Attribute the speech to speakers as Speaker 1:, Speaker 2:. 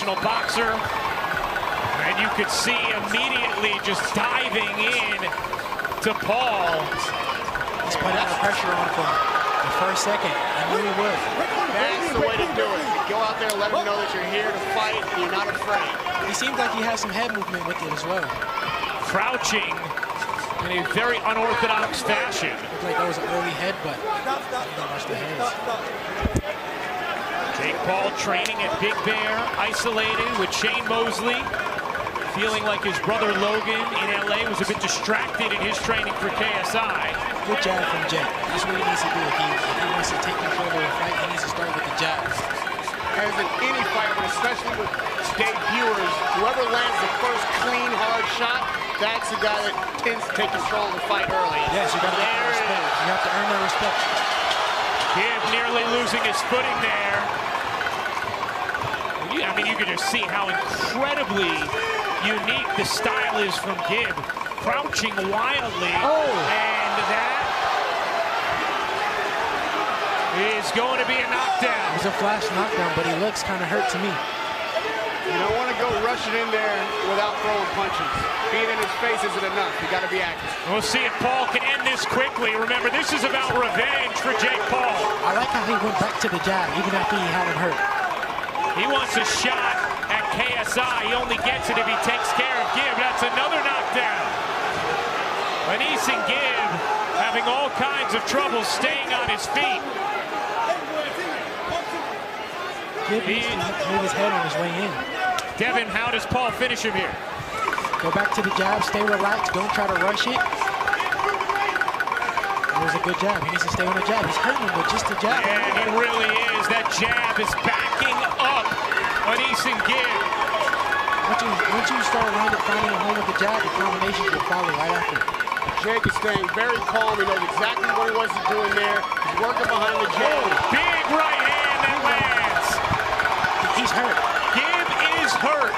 Speaker 1: professional boxer. And you could see immediately just diving in to Paul.
Speaker 2: He's putting that pressure on from the first second. I knew he would.
Speaker 3: That's the way to do it. Go out there and let him know that you're here to fight and you're not afraid.
Speaker 2: He seems like he has some head movement with it as well.
Speaker 1: Crouching in a very unorthodox fashion.
Speaker 2: Looked like that was an early headbutt. Don't watch the heads.
Speaker 1: Jake Paul training at Big Bear, isolated with Shane Mosley. Feeling like his brother Logan in LA was a bit distracted in his training for KSI.
Speaker 2: Good jab from Jake. That's what he needs to do. If he wants to take control of the fight, he needs to start with the jabs.
Speaker 3: As in any fight, but especially with debuters, whoever lands the first clean, hard shot, that's the guy that tends to take control of the fight early.
Speaker 2: Yes, you got to get that respect. You have to earn that respect.
Speaker 1: Gibb nearly losing his footing there. I mean, you can just see how incredibly unique the style is from Gibb. Crouching wildly. And that is going to be a knockdown.
Speaker 2: It was a flash knockdown, but he looks kind of hurt to me.
Speaker 3: You don't want to go rushing in there without throwing punches. Being in his face isn't enough. You got to be accurate.
Speaker 1: We'll see if Paul can end this quickly. Remember, this is about revenge for Jake Paul.
Speaker 2: I like how he went back to the jab, even after he had him hurt.
Speaker 1: He wants a shot at KSI. He only gets it if he takes care of Gibb. That's another knockdown. Anise and Gibb having all kinds of trouble staying on his feet.
Speaker 2: Gibb needs to move his head on his way in.
Speaker 1: Devin, how does Paul finish him here?
Speaker 2: Go back to the jab, stay relaxed, don't try to rush it. It was a good jab. He needs to stay on the jab. He's hurting him with just the jab.
Speaker 1: Yeah, it really is. That jab is backing up Anise and Gibb.
Speaker 2: Once you start finding a home with the jab, the combinations will follow right after.
Speaker 3: Jake is staying very calm. He knows exactly what he wants to do in there. He's working behind the jab.
Speaker 1: Big right hand that lands.
Speaker 2: He's hurt.
Speaker 1: Gibb is hurt.